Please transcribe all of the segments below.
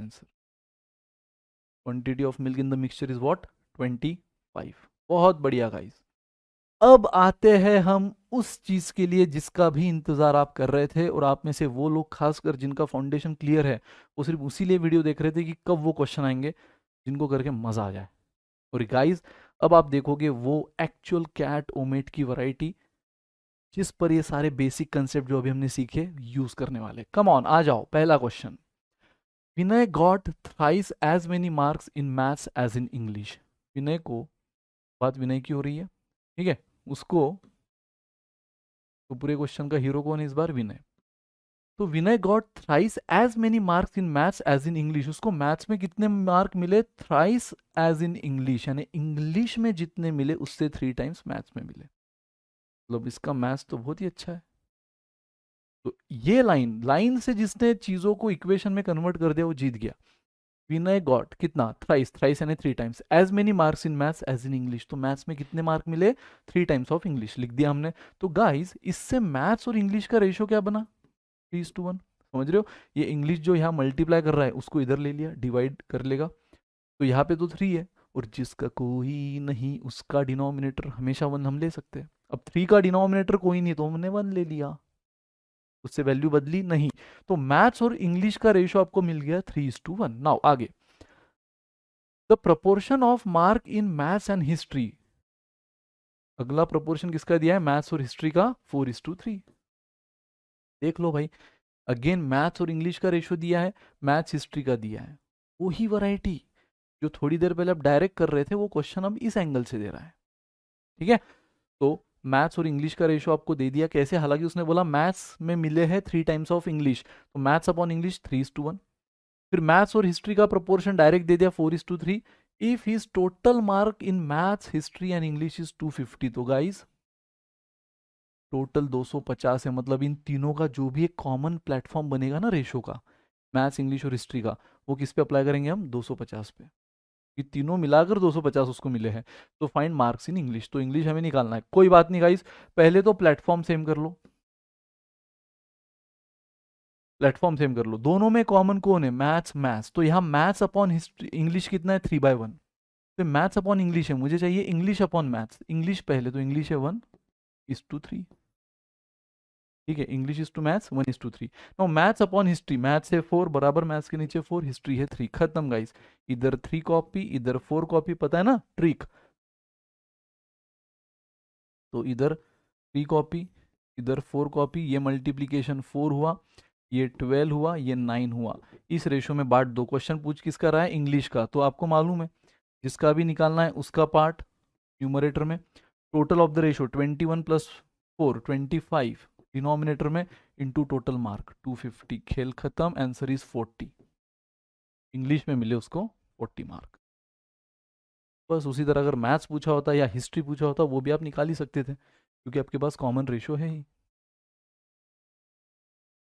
Answer. Quantity of milk in the mixture is what? 25। बहुत बढ़िया guys. अब आते हैं हम उस चीज के लिए जिसका भी इंतजार आप कर रहे थे, और आप में से वो लोग खासकर जिनका फाउंडेशन क्लियर है वो सिर्फ उसी लिए वीडियो देख रहे थे कि कब वो क्वेश्चन आएंगे जिनको करके मजा आ जाए। और गाइस अब आप देखोगे वो एक्चुअल कैट ओमेट की वैरायटी जिस पर ये सारे बेसिक कंसेप्ट जो अभी हमने सीखे यूज करने वाले। कम ऑन आ जाओ, पहला question. Vinay got thrice as many marks in maths as in English. Vinay को, बात विनय की हो रही है, ठीक है, उसको, तो पूरे क्वेश्चन का हीरो कौन है इस बार? विनय। तो Vinay got thrice as many marks in maths as in English. उसको मैथ्स में कितने मार्क मिले? थ्राइस एज इन इंग्लिश, यानी इंग्लिश में जितने मिले उससे 3 टाइम्स मैथ्स में मिले। मतलब इसका मैथ्स तो बहुत ही अच्छा है। तो ये लाइन, लाइन से जिसने चीजों को इक्वेशन में कन्वर्ट कर दिया वो जीत गया। विनय गॉट कितना? थ्राइस, थ्राइस यानी 3 times, as many marks in maths as in English. तो मैथ्स में कितने मार्क मिले? 3 टाइम्स ऑफ इंग्लिश, लिख दिया हमने। तो गाइस इससे मैथ्स और इंग्लिश का रेशियो क्या बना? 3:1। समझ रहे हो? ये इंग्लिश जो यहाँ मल्टीप्लाई कर रहा है उसको इधर ले लिया, डिवाइड कर लेगा, तो यहाँ पे तो 3 है, और जिसका कोई नहीं उसका डिनोमिनेटर हमेशा 1 हम ले सकते हैं। अब 3 का डिनोमिनेटर कोई नहीं तो हमने 1 ले लिया, उससे वैल्यू बदली नहीं। तो मैथ्स और इंग्लिश का रेशियो आपको मिल गया 3:1। नाउ आगे, the proportion of mark in maths and history. अगला प्रपोर्शन किसका दिया है? मैथ्स और हिस्ट्री का 4:3। देख लो भाई, अगेन मैथ्स और इंग्लिश का रेशियो दिया है, मैथ्स हिस्ट्री का दिया है। वही वैरायटी जो थोड़ी देर पहले आप डायरेक्ट कर रहे थे वो क्वेश्चन अब इस एंगल से दे रहा है, ठीक है। तो मैथ्स और इंग्लिश का रेशियो आपको दे दिया कैसे? हालांकि उसने बोला मैथ्स में मिले हैं 3 टाइम्स ऑफ इंग्लिश, तो मैथ्स अपॉन इंग्लिश 3:1। फिर मैथ्स और हिस्ट्री का प्रोपोर्शन डायरेक्ट दे दिया 4:3। If his total mark in maths history and English is 250, तो गाइज टोटल 250 है। मतलब इन तीनों का जो भी एक कॉमन प्लेटफॉर्म बनेगा ना रेशो का, मैथ्स इंग्लिश और हिस्ट्री का, वो किस पे अप्लाई करेंगे हम? 250 पे। ये तीनों मिलाकर 250 उसको मिले हैं। तो फाइंड मार्क्स इन इंग्लिश, तो इंग्लिश हमें निकालना है। कोई बात नहीं गाइस, पहले तो प्लेटफॉर्म सेम कर लो, प्लेटफॉर्म सेम कर लो। दोनों में कॉमन कौन है? Maths, maths. तो यहाँ मैथ्स अपॉन हिस्ट्री इंग्लिश कितना है? 3/1। तो मैथ्स अपॉन इंग्लिश है, मुझे चाहिए इंग्लिश अपॉन मैथ्स। इंग्लिश पहले, तो इंग्लिश है 1:3, ठीक है। English is to maths 1:3। No maths upon history, maths है 4 बराबर मैथ्स के नीचे 4, हिस्ट्री है 3। खत्म गाइस, इधर 3 कॉपी इधर 4 कॉपी, पता है ना ट्रिक। तो इधर 3 कॉपी इधर 4 कॉपी, ये मल्टीप्लीकेशन 4 हुआ, ये 12 हुआ, ये 9 हुआ। इस रेशो में बांट दो। क्वेश्चन पूछ किसका रहा है? इंग्लिश का। तो आपको मालूम है जिसका भी निकालना है उसका पार्ट न्यूमरेटर में। Total of the ratio 21 + 4 25 denominator में, इनटू टोटल मार्क 250। खेल खत्म, आंसर इज 40। इंग्लिश में मिले उसको 40 मार्क। बस उसी तरह अगर मैथ्स पूछा होता या हिस्ट्री पूछा होता वो भी आप निकाल ही सकते थे, क्योंकि आपके पास कॉमन रेशो है ही,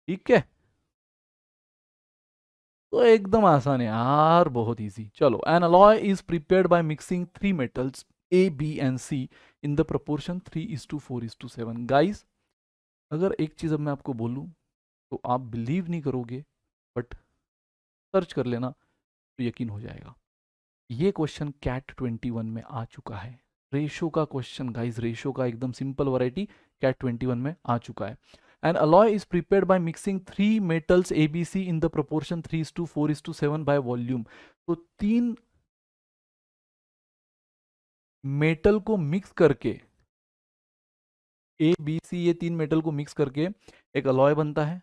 ठीक है। तो एकदम आसान है यार, बहुत इजी। चलो, an alloy is prepared by mixing 3 metals A B and C in the proportion 3:4:7। Guys अगर एक चीज अब मैं आपको बोलूं तो आप बिलीव नहीं करोगे, बट सर्च कर लेना तो यकीन हो जाएगा। ये क्वेश्चन कैट 21 में आ चुका है। रेशो का क्वेश्चन गाइस, रेशो का एकदम सिंपल वैरायटी कैट 21 में आ चुका है। And alloy is prepared by mixing 3 metals ABC in the proportion 3:4:7 by volume. तो 3 मेटल को मिक्स करके, ABC ये 3 मेटल को मिक्स करके एक अलॉय बनता है,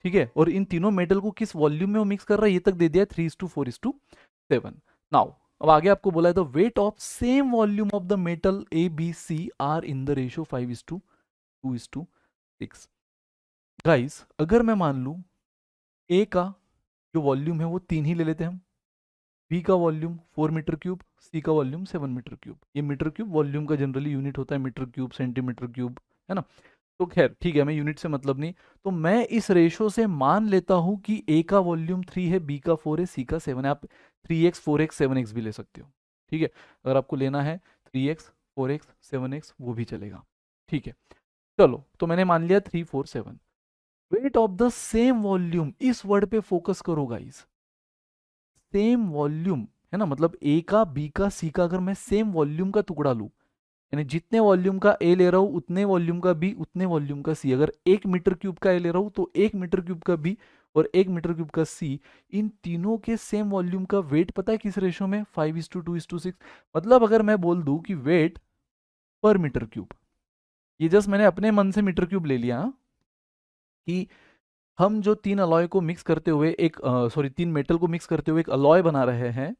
ठीक है। और इन तीनों मेटल को किस वॉल्यूम में वो मिक्स कर रहा है ये तक दे दिया है 3:4:7। नाउ अब आगे आपको बोला है the weight of same volume of the metal ABC are in the ratio 5:2:6। Guys अगर मैं मान लूं ए का जो वॉल्यूम है वो 3 ही ले लेते हैं हम, बी का वॉल्यूम 4 मीटर क्यूब, सी का वॉल्यूम 7 मीटर क्यूब। ये मीटर क्यूब वॉल्यूम का जनरली यूनिट होता है, मीटर क्यूब सेंटीमीटर क्यूब, है ना। तो खैर ठीक है, हमें यूनिट से मतलब नहीं। तो मैं इस रेशो से मान लेता हूं कि ए का वॉल्यूम 3 है, बी का 4 है, सी का 7 है। आप 3x 4x 7x भी ले सकते हो, ठीक है। अगर आपको लेना है 3x 4x 7x वो भी चलेगा, ठीक है। चलो तो मैंने मान लिया 3 4 7। Wait of the same volume, इस वर्ड पे फोकस करो गाइस। सेम वॉल्यूम है ना, मतलब ए का बी का सी का अगर मैं सेम वॉल्यूम का टुकड़ा लूँ, यानी जितने वॉल्यूम का ए ले रहा हूँ उतने वॉल्यूम का बी, उतने वॉल्यूम का सी, अगर 1 मीटर क्यूब का ए ले रहा हूँ तो 1 मीटर क्यूब का बी और 1 मीटर क्यूब का सी, इन तीनों के सेम वॉल्यूम का वेट पता है किस रेशो में, 5:2:6। मतलब अगर मैं बोल दूं कि वेट पर मीटर क्यूब, ये जस्ट मैंने अपने मन से मीटर क्यूब ले लिया, कि हम जो तीन अलॉय को मिक्स करते हुए एक तीन मेटल को मिक्स करते हुए एक अलॉय बना रहे हैं,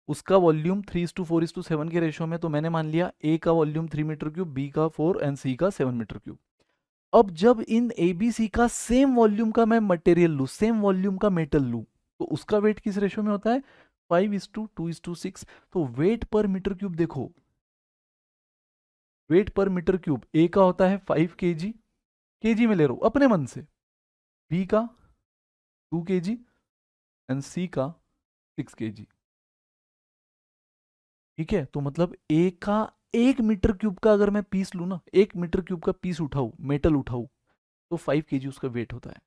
उसका वॉल्यूम 3:4:7 के रेशो में, तो मैंने मान लिया ए का वॉल्यूम 3 मीटर क्यूब, बी का 4 एंड सी का 7 मीटर क्यूब। अब जब इन ए बी सी का सेम वॉल्यूम का मैं मटेरियल लूँ, सेम वॉल्यूम का मेटल लूँ, तो उसका वेट किस रेशो में होता है, 5:2:6। तो वेट पर मीटर क्यूब देखो, वेट पर मीटर क्यूब ए का होता है 5 kg, केजी में ले रहा हूं अपने मन से, बी का 2 kg एंड सी का 6 kg। ठीक है, तो मतलब ए का 1 मीटर क्यूब का अगर मैं पीस लूँ ना, 1 मीटर क्यूब का पीस उठाऊ, मेटल उठाऊ, तो 5 kg उसका वेट होता है।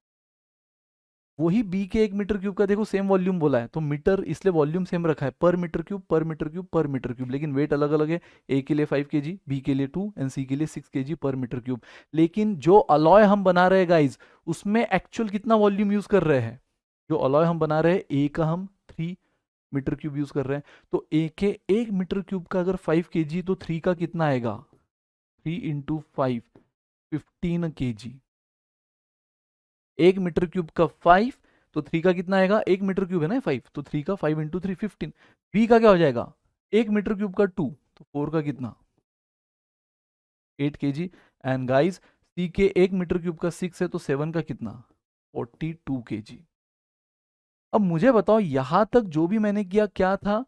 वही बी के 1 मीटर क्यूब का देखो सेम वॉल्यूम बोला है, तो मीटर इसलिए वॉल्यूम सेम रखा है, पर मीटर क्यूब पर मीटर क्यूब पर मीटर क्यूब, लेकिन वेट अलग अलग है, ए के लिए 5 kg, बी के लिए 2 एंड सी के लिए 6 kg पर मीटर क्यूब। लेकिन जो अलॉय हम बना रहे हैं गाइज, उसमें एक्चुअल कितना वॉल्यूम यूज कर रहे हैं, जो अलॉय हम बना रहे हैं ए का हम 3 मीटर क्यूब यूज कर रहे हैं, तो ए के 1 मीटर क्यूब का अगर 5 kg, तो 3 का कितना आएगा, 3 × 5 15 kg। 1 मीटर क्यूब का 5, तो 3 का कितना आएगा, 1 मीटर क्यूब है ना 5, तो 3 का 5 × 3 15। बी का क्या हो जाएगा, 1 मीटर क्यूब का 2, तो 4 का कितना 8 kg। एंड गाइस सी के 1 मीटर क्यूब का 6 है, तो 7 का कितना 42 kg। अब मुझे बताओ यहां तक जो भी मैंने किया क्या था,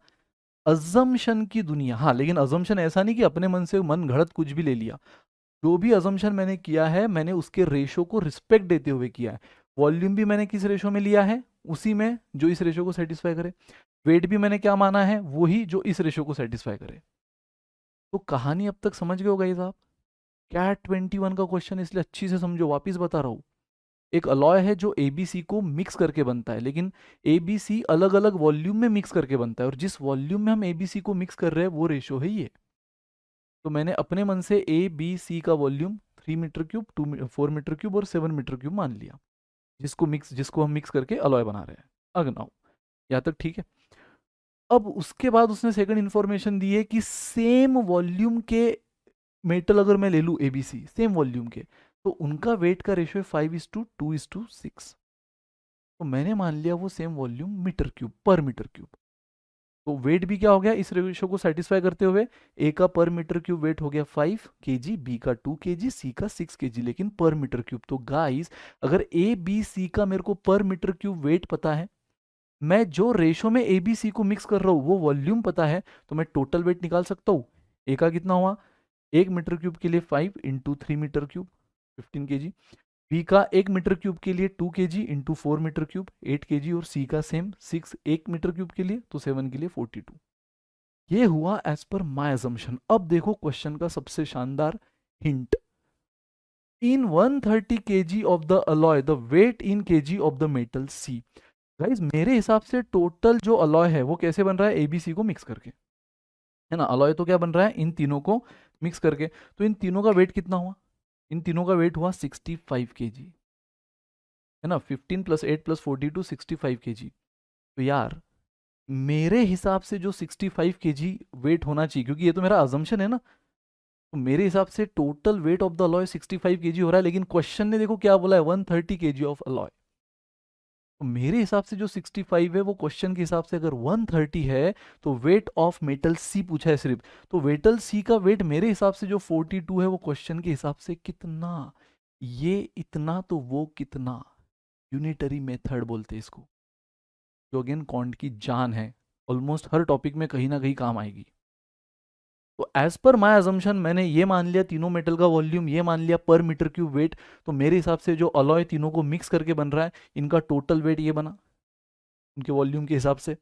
अजम्पशन की दुनिया। हाँ, लेकिन अजम्पशन ऐसा नहीं कि अपने मन से मन घड़त कुछ भी ले लिया, जो भी अजम्पशन मैंने किया है मैंने उसके रेशो को रिस्पेक्ट देते हुए किया है। वॉल्यूम भी मैंने किस रेशो में लिया है, उसी में जो इस रेशो को सेटिस्फाई करे। वेट भी मैंने क्या माना है, वही जो इस रेशो को सेटिस्फाई करे। तो कहानी अब तक समझ गए हो गाइस आप। कैट 21 का क्वेश्चन इसलिए अच्छी से समझो, वापिस बता रहा हूं। एक अलॉय है जो एबीसी को मिक्स करके बनता है, लेकिन एबीसी अलग अलग वॉल्यूम में मिक्स करके बनता है, और जिस वॉल्यूम में हम एबीसी को मिक्स कर रहे हैं वो रेशो है ये। तो मैंने अपने मन से ए बी सी का volume 3 metre cube, 4 metre cube और 7 मीटर क्यूब मान लिया, जिसको हम मिक्स करके अलॉय बना रहे हैं। अगनाओ यहाँ तक ठीक है। अब उसके बाद उसने सेकंड इंफॉर्मेशन दी है कि सेम वॉल्यूम के मेटल अगर मैं ले लूँ एबीसी सेम वॉल्यूम के, तो उनका वेट का रेशियो है 5:2:6। तो मैंने मान लिया वो सेम वॉल्यूम मीटर क्यूब पर मीटर क्यूब, तो वेट भी क्या हो गया इस रेशियो को सेटिस्फाई करते हुए, ए का पर मीटर क्यूब वेट हो गया 5 kg, बी का 2 kg, सी का 6 kg, लेकिन पर मीटर क्यूब। तो गाइस अगर ए बी सी का मेरे को पर मीटर क्यूब वेट पता है, मैं जो रेशो में ए बी सी को मिक्स कर रहा हूँ वो वॉल्यूम पता है, तो मैं टोटल वेट निकाल सकता हूँ। ए का कितना हुआ, 1 मीटर क्यूब के लिए 5 × 3 मीटर क्यूब 15 kg, बी का 1 मीटर क्यूब के लिए 2 kg × 4 मीटर क्यूब 8 kg, और सी का सेम 6 1 मीटर क्यूब के लिए, तो 7 के लिए 42। ये हुआ एज पर माय असम्पशन। अब देखो क्वेश्चन का सबसे शानदार hint, in 130 kg of the alloy the weight in kg of the metal C. Guys मेरे हिसाब से टोटल जो अलॉय है वो कैसे बन रहा है, एबीसी को मिक्स करके, है ना। अलॉय तो क्या बन रहा है, इन तीनों को मिक्स करके। तो इन तीनों का वेट कितना हुआ, इन तीनों का वेट हुआ 65 kg, है ना। 15 + 8 + 42 65 kg। तो यार मेरे हिसाब से जो 65 kg वेट होना चाहिए, क्योंकि ये तो मेरा अजम्पशन है ना, तो मेरे हिसाब से total weight of the alloy 65 kg हो रहा है, लेकिन क्वेश्चन ने देखो क्या बोला है, 130 kg ऑफ अलॉय। तो मेरे हिसाब से जो 65 है वो क्वेश्चन के हिसाब से अगर 130 है, तो वेट ऑफ मेटल सी पूछा है सिर्फ, तो मेटल सी का वेट मेरे हिसाब से जो 42 है वो क्वेश्चन के हिसाब से कितना, ये इतना तो वो कितना, यूनिटरी मेथड बोलते हैं इसको, जो अगेन कॉन्ट की जान है, ऑलमोस्ट हर टॉपिक में कहीं ना कहीं काम आएगी। तो एज पर माय अजम्पशन मैंने ये मान लिया तीनों मेटल का वॉल्यूम, ये मान लिया पर मीटर क्यूब वेट, तो मेरे हिसाब से जो अलॉय तीनों को मिक्स करके बन रहा है, इनका टोटल वेट ये बना उनके वॉल्यूम के हिसाब से,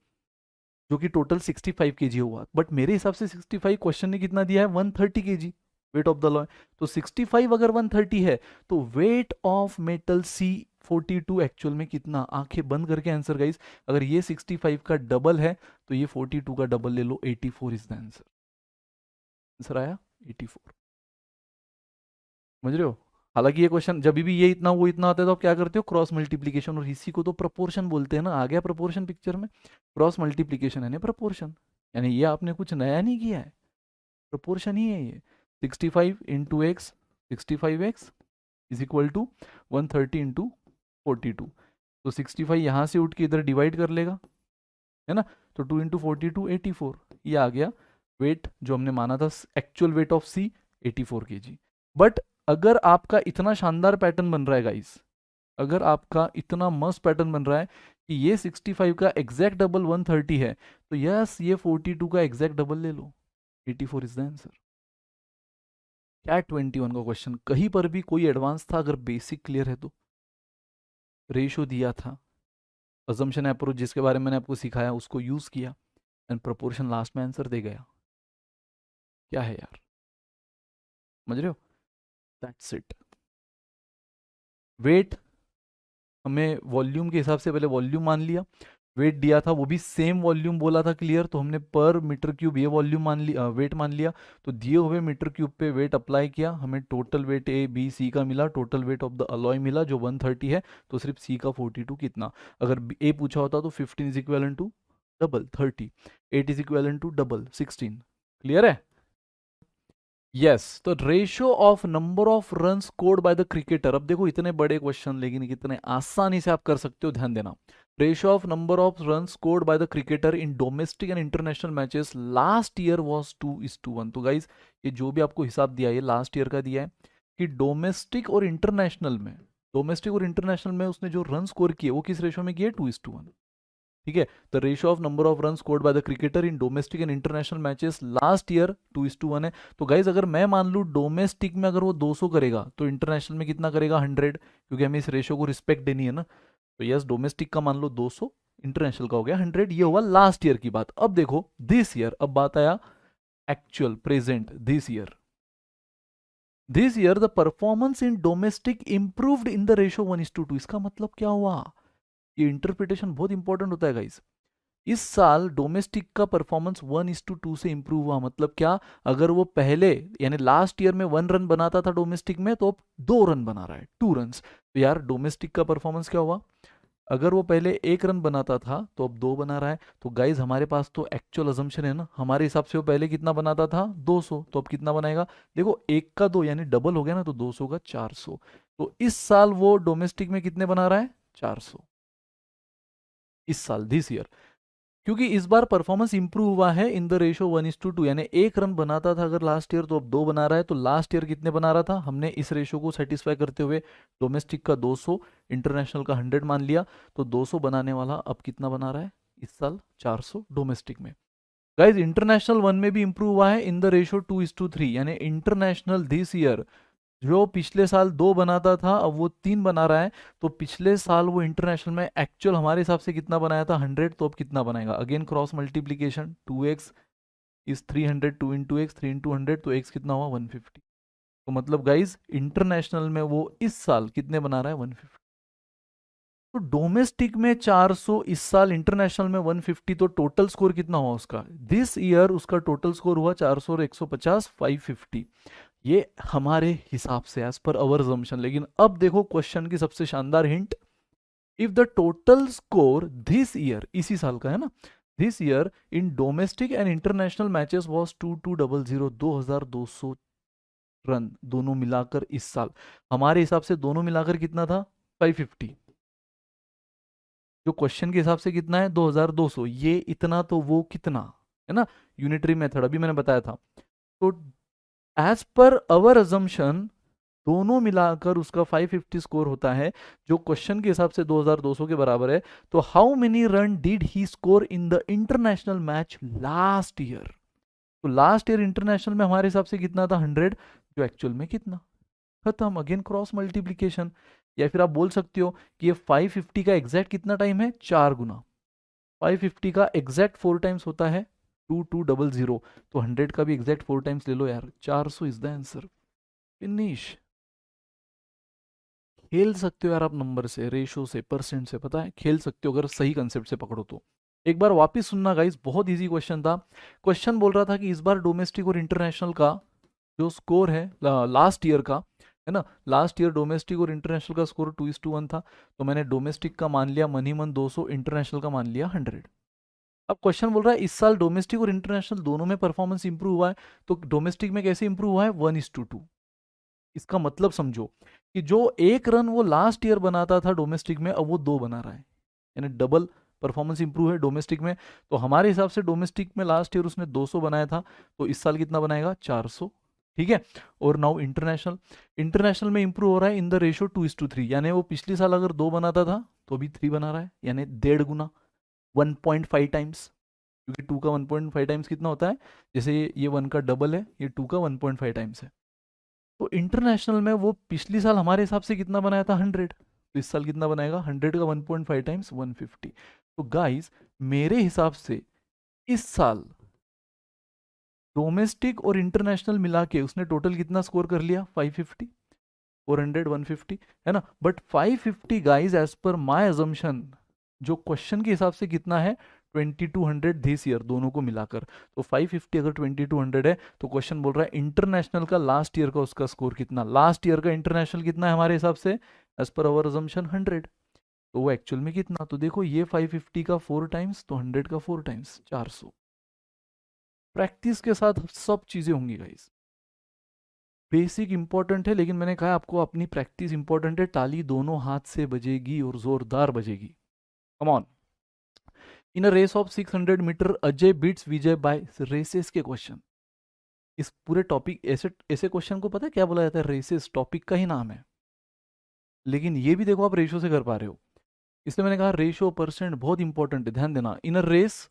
जो कि टोटल 65 kg हुआ। बट मेरे हिसाब से 65 क्वेश्चन ने कितना दिया है, 130 kg weight of the alloy. तो 65 अगर 130 है, तो weight of metal C 42 actual में कितना, आंखें बंद करके आंसर गाइस। अगर ये 65 का डबल है तो ये 42 का डबल ले लो, 84 इज द आंसर। आंसर आया 84। समझ रहे हो? हालांकि ये क्वेश्चन जब भी ये इतना वो इतना आता है तो आप क्या करते हो, क्रॉस मल्टीप्लीकेशन, और इसी को तो प्रपोर्शन बोलते हैं ना। आ गया प्रपोर्शन पिक्चर में, क्रॉस मल्टीप्लीकेशन है ना प्रपोर्शन, यानी ये आपने कुछ नया नहीं किया है, प्रपोर्शन ही है ये। 65 into X, 65x is equal to 130 into 42। तो 65 यहाँ से उठ के इधर डिवाइड कर लेगा, है ना। तो 2 इंटू 42 84, ये आ गया वेट जो हमने माना था, actual weight of C 84 kg। But अगर आपका इतना शानदार पैटर्न बन रहा है गाइस, अगर आपका इतना मस्त पैटर्न बन रहा है कि ये 65 का एग्जैक्ट डबल 130 है, तो यस ये 42 का एग्जैक्ट डबल ले लो, 84 इज द आंसर। क्या 21 का क्वेश्चन कहीं पर भी कोई एडवांस था? अगर बेसिक क्लियर है तो रेशो दिया था, अजम्पशन अप्रोच जिसके बारे में मैंने आपको सिखाया उसको यूज किया, एंड प्रोपोर्शन लास्ट में आंसर दे गया। क्या है यार, समझ रहे हो? That's it. वेट हमें वॉल्यूम के हिसाब से पहले वॉल्यूम मान लिया, वेट दिया था वो भी सेम वॉल्यूम बोला था क्लियर, तो हमने पर मीटर क्यूब ये वॉल्यूम मान लिया, वेट मान लिया। तो दिए हुए मीटर क्यूब पे वेट अप्लाई किया, हमें total weight A B C का मिला, total weight of the alloy मिला जो 130 है, तो सिर्फ सी का 42 कितना। अगर ए पूछा होता तो 15 is equal to double 30, 8 is equal to double 16। Clear है? यस तो ratio of number of run scored by the cricketer. अब देखो इतने बड़े क्वेश्चन लेकिन कितने आसानी से आप कर सकते हो, ध्यान देना। Ratio of number of run scored by the cricketer in domestic and international matches last year was 2:1। तो गाइज ये जो भी आपको हिसाब दिया है ये लास्ट ईयर का दिया है कि डोमेस्टिक और इंटरनेशनल में उसने जो रन स्कोर किए वो किस रेशियो में किए, 2:1। ठीक है, the ratio of number of run scored by the cricketer in domestic and international matches last year 2:1 है। तो गाइज अगर मैं मान लूँ डोमेस्टिक में अगर वो 200 करेगा तो इंटरनेशनल में कितना करेगा, 100, क्योंकि हमें इस रेशियो को रिस्पेक्ट देनी है ना। तो यस डोमेस्टिक का मान लो 200, इंटरनेशनल का हो गया 100। ये हुआ लास्ट ईयर की बात। अब देखो दिस ईयर, अब बात आया actual present this year the performance in domestic improved in the ratio 1:2। इसका मतलब क्या हुआ, ये इंटरप्रिटेशन बहुत इंपॉर्टेंट होता है गाइस। इस साल डोमेस्टिक का परफॉर्मेंस 1:2 से इंप्रूव हुआ, मतलब क्या, अगर वो पहले यानी लास्ट ईयर में 1 रन बनाता था डोमेस्टिक में तो अब 2 रन बना रहा है, 2 रन। तो यार डोमेस्टिक का परफॉर्मेंस क्या हुआ, अगर वो पहले 1 रन बनाता था तो अब 2 बना रहा है। तो गाइज हमारे पास तो एक्चुअल अजम्पशन है ना, हमारे हिसाब से वो पहले कितना बनाता था, 200, तो अब कितना बनाएगा, देखो 1 का 2 यानी डबल हो गया ना, तो 200 का 400। तो इस साल वो डोमेस्टिक में कितने बना रहा है, 400 इस साल, दिस ईयर। क्योंकि इस बार परफॉर्मेंस इंप्रूव हुआ है इन द रेशियो 1:2, यानी 1 रन बनाता था अगर लास्ट ईयर तो अब 2 बना रहा है। तो लास्ट ईयर कितने बना रहा था, हमने इस रेशियो को सेटिस्फाई करते हुए डोमेस्टिक का 200, इंटरनेशनल का 100 मान लिया। तो 200 बनाने वाला अब कितना बना रहा है इस साल, 400 डोमेस्टिक में। गाइज इंटरनेशनल 1 में भी इंप्रूव हुआ है इन द रेशियो 2:3, यानी इंटरनेशनल दिस ईयर जो पिछले साल 2 बनाता था अब वो 3 बना रहा है। तो पिछले साल वो इंटरनेशनल में एक्चुअल हमारे हिसाब से कितना बनाया था, 100, तो अब कितना बनाएगा, again cross multiplication, 2x is 300, 2 into x 3 into 100, तो x कितना हुआ 150। तो मतलब गाइज इंटरनेशनल में वो इस साल कितने बना रहा है, 150। तो डोमेस्टिक में 400 इस साल, इंटरनेशनल में 150, तो टोटल स्कोर कितना हुआ उसका, दिस ईयर उसका टोटल स्कोर हुआ 400 और 150 550। ये हमारे हिसाब से एज पर अवर assumption। लेकिन अब देखो क्वेश्चन की सबसे शानदार hint, if the total score this year, इसी साल का है ना, this year in domestic and international matches was 2200, 2200 run दोनों मिलाकर इस साल, हमारे हिसाब से दोनों मिलाकर कितना था, 550। जो क्वेश्चन के हिसाब से कितना है 2200, ये इतना तो वो कितना है ना, यूनिटरी मेथड अभी मैंने बताया था। तो एज पर अवर अजम्पशन दोनों मिलाकर उसका 550 स्कोर होता है, जो क्वेश्चन के हिसाब से 2200 के बराबर है। तो how many run did he score in the international match last year. तो लास्ट ईयर इंटरनेशनल में हमारे हिसाब से कितना था, 100, जो एक्चुअल में कितना, खत्म, अगेन क्रॉस मल्टीप्लीकेशन। या फिर आप बोल सकते हो कि ये 550 का एग्जैक्ट कितना टाइम है, 4 गुना। 550 का एग्जैक्ट 4 टाइम्स होता है 2200, तो 100 का भी एग्जैक्ट 4 टाइम्स ले लो यार, 400 इज द आंसर, फिनिश। खेल सकते हो यार आप नंबर से, रेशो से, परसेंट से, पता है खेल सकते हो अगर सही कंसेप्ट से पकड़ो तो। एक बार वापस सुनना गाइस, बहुत इजी क्वेश्चन था। क्वेश्चन बोल रहा था कि इस बार डोमेस्टिक और इंटरनेशनल का जो स्कोर है लास्ट ईयर का, है ना, लास्ट ईयर डोमेस्टिक और इंटरनेशनल का स्कोर 2:1 था। तो मैंने डोमेस्टिक का मान लिया मन ही मन 200, इंटरनेशनल का मान लिया 100। अब क्वेश्चन बोल रहा है इस साल डोमेस्टिक और इंटरनेशनल दोनों में परफॉर्मेंस इंप्रूव हुआ है, तो डोमेस्टिक में कैसे इंप्रूव हुआ है, 1:2। इसका मतलब समझो कि जो 1 रन वो लास्ट ईयर बनाता था डोमेस्टिक में, अब वो 2 बना रहा है, यानी डबल परफॉर्मेंस इंप्रूव है डोमेस्टिक में। तो हमारे हिसाब से डोमेस्टिक में लास्ट ईयर उसने 200 बनाया था, तो इस साल कितना बनाएगा, 400। ठीक है। और नाउ इंटरनेशनल, इंटरनेशनल में इंप्रूव हो रहा है इन द रेशियो 2:3, यानी वो पिछले साल अगर 2 बनाता था तो अभी 3 बना रहा है, यानी 1.5 गुना, 1.5 टाइम्स। क्योंकि 2 का 1.5 टाइम्स कितना होता है, जैसे ये 1 का डबल है, ये 2 का 1.5 टाइम्स है। तो इंटरनेशनल में वो पिछली साल हमारे हिसाब से कितना बनाया था, 100, तो इस साल कितना बनाएगा, 100 का 1.5 टाइम्स 150। तो गाइस मेरे हिसाब से इस साल डोमेस्टिक और इंटरनेशनल मिला के उसने टोटल कितना स्कोर कर लिया, 550, 400, 150, है ना। But 550 guys as per my assumption जो क्वेश्चन के हिसाब से कितना है, 2200 दिस ईयर दोनों को मिलाकर। तो 550 अगर 2200 है तो क्वेश्चन बोल रहा है इंटरनेशनल का लास्ट ईयर का उसका स्कोर कितना, लास्ट ईयर का इंटरनेशनल कितना है हमारे हिसाब से एज पर अवर अजम्पशन 100। तो वो एक्चुअल में कितना, तो देखो ये 550 का 4 टाइम्स तो 100 का 4 टाइम्स 400। प्रैक्टिस के साथ सब चीजें होंगी गाइस। बेसिक इंपॉर्टेंट है, लेकिन मैंने कहा आपको अपनी प्रैक्टिस इंपॉर्टेंट है, ताली दोनों हाथ से बजेगी और जोरदार बजेगी। Come on. In a race of 600 metre Ajay beats Vijay by races के क्वेश्चन। इस पूरे टॉपिक, ऐसे ऐसे क्वेश्चन को पता है क्या बोला जाता है, रेसेस टॉपिक का ही नाम है, लेकिन ये भी देखो आप रेशो से कर पा रहे हो। इसलिए मैंने कहा रेशो परसेंट बहुत इंपॉर्टेंट है, ध्यान देना। इन अ रेस